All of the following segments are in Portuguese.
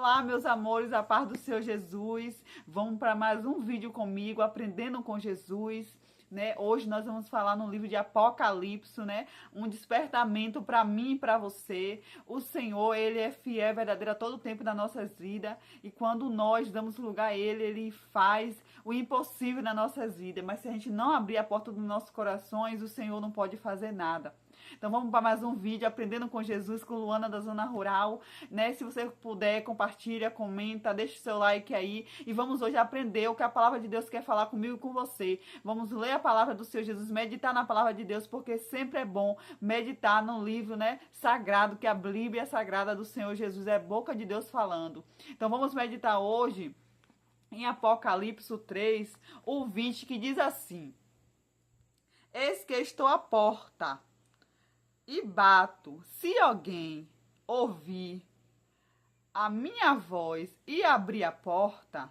Olá, meus amores, a paz do Senhor Jesus. Vamos para mais um vídeo comigo, aprendendo com Jesus, né? Hoje nós vamos falar no livro de Apocalipse, né? Um despertamento para mim e para você. O Senhor, ele é fiel, verdadeiro a todo tempo das nossas vidas, e quando nós damos lugar a ele, ele faz o impossível nas nossas vidas. Mas se a gente não abrir a porta dos nossos corações, o Senhor não pode fazer nada. Então vamos para mais um vídeo, Aprendendo com Jesus, com Luana da Zona Rural, né? Se você puder, compartilha, comenta, deixa o seu like aí. E vamos hoje aprender o que a palavra de Deus quer falar comigo e com você. Vamos ler a palavra do Senhor Jesus, meditar na palavra de Deus, porque sempre é bom meditar no livro, né, sagrado, que a Bíblia sagrada do Senhor Jesus é boca de Deus falando. Então vamos meditar hoje em Apocalipse 3, o 20, que diz assim: Eis que estou à porta e bato. Se alguém ouvir a minha voz e abrir a porta,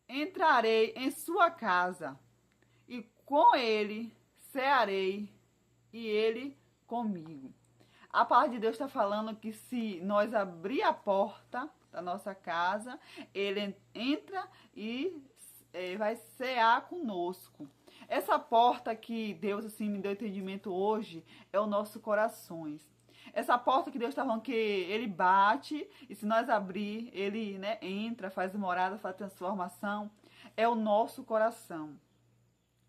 entrarei em sua casa e com ele cearei e ele comigo. A palavra de Deus está falando que se nós abrir a porta da nossa casa, ele entra e vai cear conosco. Essa porta que Deus assim me deu entendimento hoje é o nosso corações. Essa porta que Deus está falando que ele bate e se nós abrir, ele, né, entra, faz morada, faz transformação, é o nosso coração.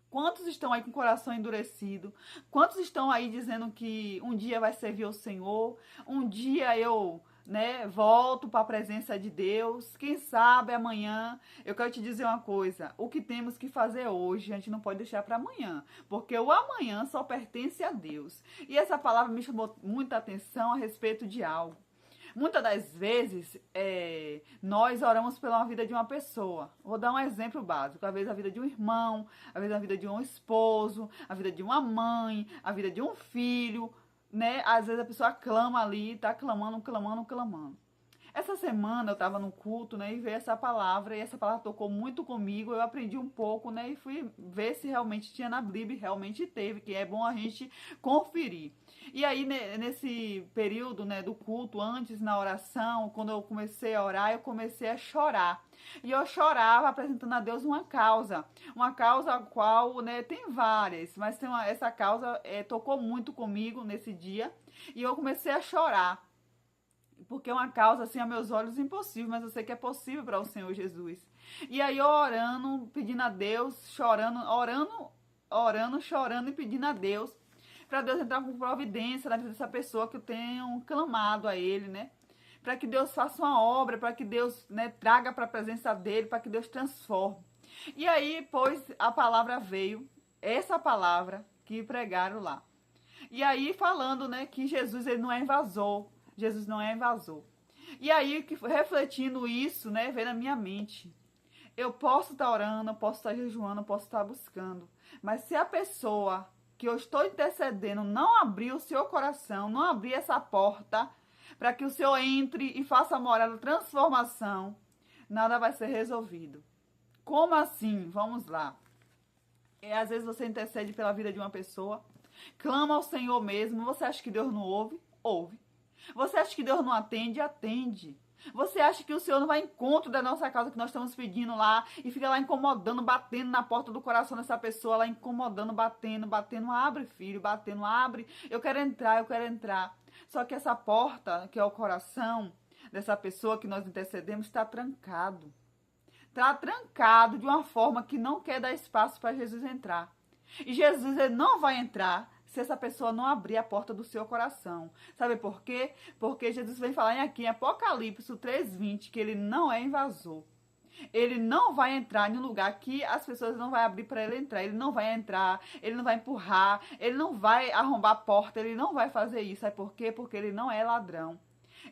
Quantos estão aí com o coração endurecido? Quantos estão aí dizendo que um dia vai servir ao Senhor? Um dia eu, né, volto para a presença de Deus. Quem sabe amanhã? Eu quero te dizer uma coisa. O que temos que fazer hoje, a gente não pode deixar para amanhã. Porque o amanhã só pertence a Deus. E essa palavra me chamou muita atenção a respeito de algo. Muitas das vezes, nós oramos pela vida de uma pessoa. Vou dar um exemplo básico. Às vezes a vida de um irmão, às vezes a vida de um esposo, a vida de uma mãe, a vida de um filho, né? Às vezes a pessoa clama ali, tá clamando, clamando, clamando. Essa semana eu estava no culto, né, e veio essa palavra, e essa palavra tocou muito comigo, eu aprendi um pouco, né, e fui ver se realmente tinha na Bíblia, realmente teve, que é bom a gente conferir. E aí, nesse período, né, do culto, antes, na oração, quando eu comecei a orar, eu comecei a chorar. E eu chorava apresentando a Deus uma causa a qual, né, tem várias, mas essa causa tocou muito comigo nesse dia, e eu comecei a chorar. Porque é uma causa, assim, a meus olhos impossível, mas eu sei que é possível para o Senhor Jesus. E aí eu orando, pedindo a Deus, chorando, chorando e pedindo a Deus, para Deus entrar com providência na vida dessa pessoa que eu tenho clamado a Ele, né? Para que Deus faça uma obra, para que Deus, né, traga para a presença dEle, para que Deus transforme. E aí, pois, a palavra veio, essa palavra que pregaram lá. E aí falando, né, que Jesus, ele não é invasor. Jesus não é invasor. E aí, refletindo isso, né, veio na minha mente. Eu posso estar orando, eu posso estar jejuando, eu posso estar buscando. Mas se a pessoa que eu estou intercedendo não abrir o seu coração, não abrir essa porta para que o Senhor entre e faça a morada, transformação, nada vai ser resolvido. Como assim? Vamos lá. Às vezes você intercede pela vida de uma pessoa, clama ao Senhor mesmo, você acha que Deus não ouve? Ouve. Você acha que Deus não atende? Atende. Você acha que o Senhor não vai ao encontro da nossa causa que nós estamos pedindo lá e fica lá incomodando, batendo na porta do coração dessa pessoa, lá incomodando, batendo, abre, filho, batendo, abre, eu quero entrar, eu quero entrar. Só que essa porta, que é o coração dessa pessoa que nós intercedemos, está trancado. Está trancado de uma forma que não quer dar espaço para Jesus entrar. E Jesus, ele não vai entrar se essa pessoa não abrir a porta do seu coração. Sabe por quê? Porque Jesus vem falar aqui em Apocalipse 3:20 que ele não é invasor. Ele não vai entrar em um lugar que as pessoas não vão abrir para ele entrar. Ele não vai entrar, ele não vai empurrar, ele não vai arrombar a porta, ele não vai fazer isso. Sabe por quê? Porque ele não é ladrão.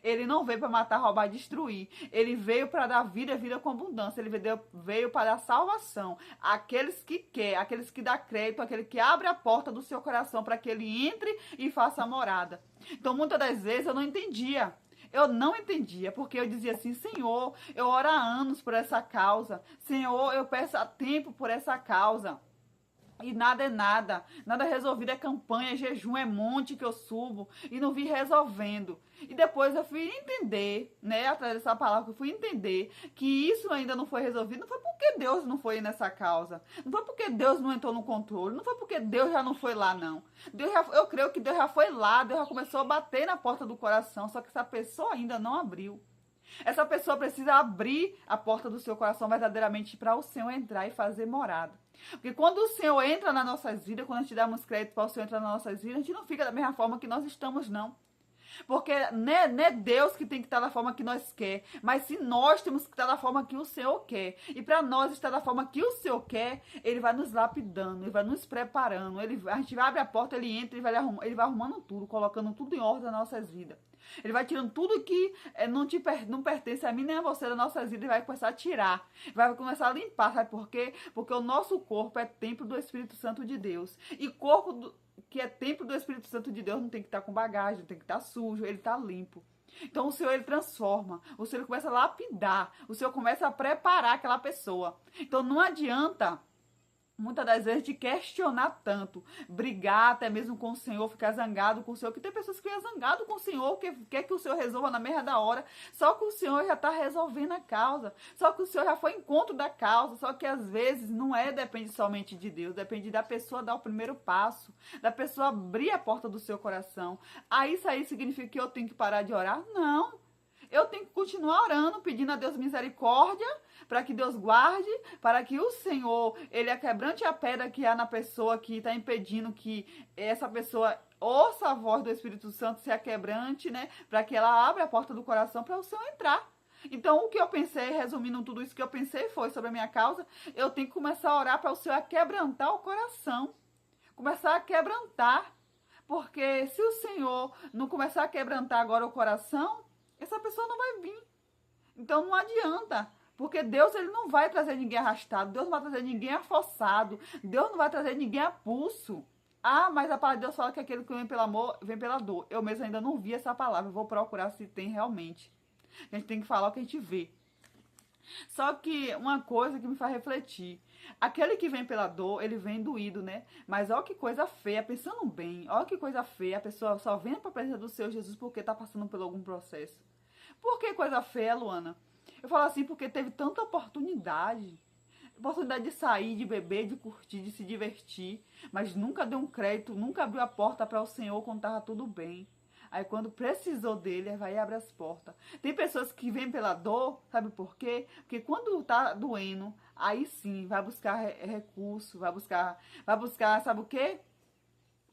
Ele não veio para matar, roubar, destruir. Ele veio para dar vida, vida com abundância. Ele veio para dar salvação. Aqueles que quer, aqueles que dá crédito, aquele que abre a porta do seu coração para que ele entre e faça a morada. Então, muitas das vezes eu não entendia. Eu não entendia, porque eu dizia assim: Senhor, eu oro há anos por essa causa. Senhor, eu peço há tempo por essa causa. E nada é nada, nada resolvido, é campanha, é jejum, é monte que eu subo e não vi resolvendo. E depois eu fui entender, né, através dessa palavra, eu fui entender que isso ainda não foi resolvido, não foi porque Deus não foi nessa causa, não foi porque Deus não entrou no controle, não foi porque Deus já não foi lá, não. Eu creio que Deus já foi lá, Deus já começou a bater na porta do coração, só que essa pessoa ainda não abriu. Essa pessoa precisa abrir a porta do seu coração verdadeiramente para o Senhor entrar e fazer morada. Porque quando o Senhor entra nas nossas vidas, quando a gente damos crédito para o Senhor entrar nas nossas vidas, a gente não fica da mesma forma que nós estamos, não. Porque não é Deus que tem que estar da forma que nós quer, mas se nós temos que estar da forma que o Senhor quer. E para nós estar da forma que o Senhor quer, Ele vai nos lapidando, Ele vai nos preparando. A gente vai abrir a porta, Ele entra, Ele vai arrumando tudo, colocando tudo em ordem nas nossas vidas. Ele vai tirando tudo que não pertence a mim nem a você das nossas vidas e vai começar a tirar. Vai começar a limpar, sabe por quê? Porque o nosso corpo é templo do Espírito Santo de Deus. E corpo que é templo do Espírito Santo de Deus não tem que estar com bagagem, não tem que estar sujo, ele está limpo. Então o Senhor, ele transforma, o Senhor começa a lapidar, o Senhor começa a preparar aquela pessoa. Então não adianta muitas das vezes de questionar tanto, brigar até mesmo com o Senhor, ficar zangado com o Senhor, que tem pessoas que ficam zangado com o Senhor, que quer que o Senhor resolva na mesma da hora, só que o Senhor já está resolvendo a causa, só que o Senhor já foi em encontro da causa, só que às vezes não depende somente de Deus, depende da pessoa dar o primeiro passo, da pessoa abrir a porta do seu coração. Aí isso aí significa que eu tenho que parar de orar? Não. Eu tenho que continuar orando, pedindo a Deus misericórdia, para que Deus guarde, para que o Senhor, ele aquebrante a pedra que há na pessoa que está impedindo que essa pessoa ouça a voz do Espírito Santo, se aquebrante, né? Para que ela abra a porta do coração para o Senhor entrar. Então, o que eu pensei, resumindo tudo isso que eu pensei foi sobre a minha causa, eu tenho que começar a orar para o Senhor aquebrantar o coração. Começar a quebrantar. Porque se o Senhor não começar a quebrantar agora o coração, essa pessoa não vai vir. Então não adianta. Porque Deus, ele não vai trazer ninguém arrastado. Deus não vai trazer ninguém afossado. Deus não vai trazer ninguém a pulso. Ah, mas a palavra de Deus fala que aquele que vem pelo amor, vem pela dor. Eu mesmo ainda não vi essa palavra. Eu vou procurar se tem realmente. A gente tem que falar o que a gente vê. Só que uma coisa que me faz refletir. Aquele que vem pela dor, ele vem doído, né? Mas olha que coisa feia, pensando bem. Olha que coisa feia. A pessoa só vem para a presença do Senhor Jesus porque está passando por algum processo. Por que coisa feia, Luana? Eu falo assim porque teve tanta oportunidade. Oportunidade de sair, de beber, de curtir, de se divertir. Mas nunca deu um crédito, nunca abriu a porta para o Senhor quando estava tudo bem. Aí quando precisou dele, ele vai e abre as portas. Tem pessoas que vêm pela dor, sabe por quê? Porque quando tá doendo, aí sim, vai buscar recurso, vai buscar, sabe o quê?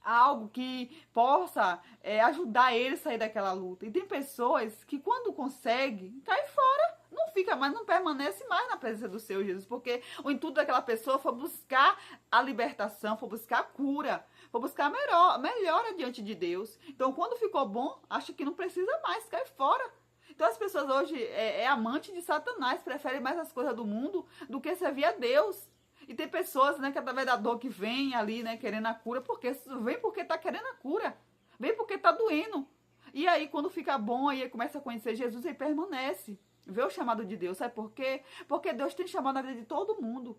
Algo que possa ajudar ele a sair daquela luta. E tem pessoas que quando consegue, cai fora, não fica mais, não permanece mais na presença do Senhor Jesus, porque o intuito daquela pessoa foi buscar a libertação, foi buscar a cura, foi buscar a melhora diante de Deus. Então, quando ficou bom, acha que não precisa mais, cai fora. Então, as pessoas hoje é amante de Satanás, preferem mais as coisas do mundo do que servir a Deus. E tem pessoas, né, que através da dor que vem ali, né, querendo a cura, vem porque tá querendo a cura, vem porque tá doendo. E aí, quando fica bom, aí começa a conhecer Jesus e permanece. Vê o chamado de Deus, sabe por quê? Porque Deus tem chamado na vida de todo mundo.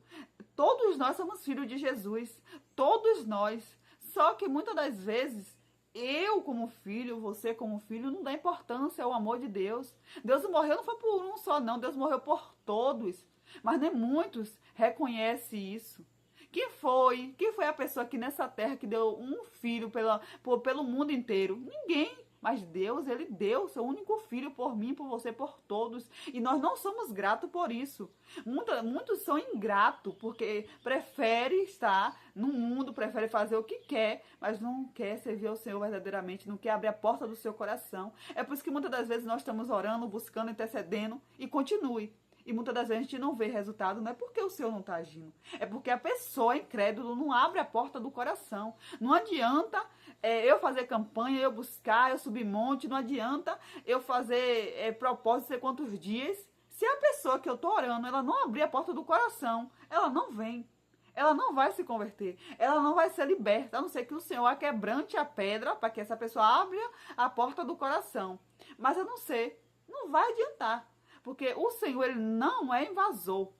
Todos nós somos filhos de Jesus, todos nós. Só que muitas das vezes, eu como filho, você como filho, não dá importância ao amor de Deus. Deus morreu não foi por um só não, Deus morreu por todos. Mas nem muitos reconhecem isso. Quem foi a pessoa que nessa terra que deu um filho pelo mundo inteiro? Ninguém. Mas Deus, ele deu seu único filho por mim, por você, por todos. E nós não somos gratos por isso. Muitos são ingratos, porque prefere estar no mundo, prefere fazer o que quer, mas não quer servir ao Senhor verdadeiramente, não quer abrir a porta do seu coração. É por isso que muitas das vezes nós estamos orando, buscando, intercedendo, e continue. E muitas das vezes a gente não vê resultado, não é porque o Senhor não está agindo. É porque a pessoa incrédula não abre a porta do coração. Não adianta eu fazer campanha, eu buscar, eu subir monte. Não adianta eu fazer propósito, sei quantos dias. Se a pessoa que eu estou orando, ela não abrir a porta do coração, ela não vem. Ela não vai se converter. Ela não vai ser liberta. A não ser que o Senhor aquebrante a pedra para que essa pessoa abra a porta do coração. Mas eu não sei. Não vai adiantar. Porque o Senhor, ele não é invasor.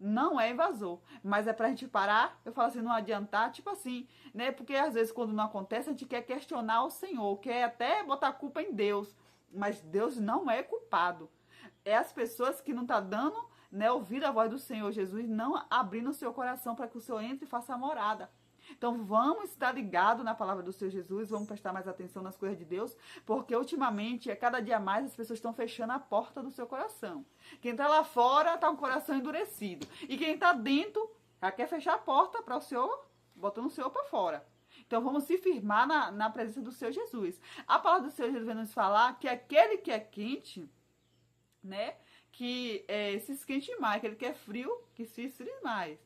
Não é invasor, mas é pra gente parar, eu falo assim, não adiantar, tipo assim, né? Porque às vezes quando não acontece, a gente quer questionar o Senhor, quer até botar a culpa em Deus, mas Deus não é culpado. É as pessoas que não tá dando, né, ouvir a voz do Senhor Jesus, não abrindo o seu coração para que o Senhor entre e faça a morada. Então vamos estar ligados na palavra do Senhor Jesus, vamos prestar mais atenção nas coisas de Deus, porque ultimamente, cada dia mais, as pessoas estão fechando a porta do seu coração. Quem está lá fora está com o coração endurecido. E quem está dentro já quer fechar a porta para o Senhor, botando o Senhor para fora. Então vamos se firmar na presença do Senhor Jesus. A palavra do Senhor Jesus vem nos falar que aquele que é quente, né, que se esquente mais, aquele que é frio, que se esfrie mais.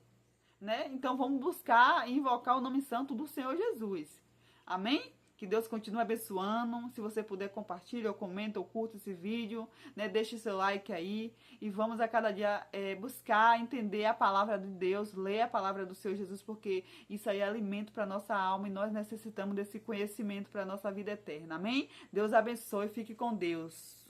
Né? Então vamos buscar e invocar o nome santo do Senhor Jesus. Amém? Que Deus continue abençoando. Se você puder, compartilha, ou comenta, ou curta esse vídeo, né? Deixe seu like aí. E vamos a cada dia buscar entender a palavra de Deus, ler a palavra do Senhor Jesus, porque isso aí é alimento para nossa alma e nós necessitamos desse conhecimento para a nossa vida eterna. Amém? Deus abençoe e fique com Deus.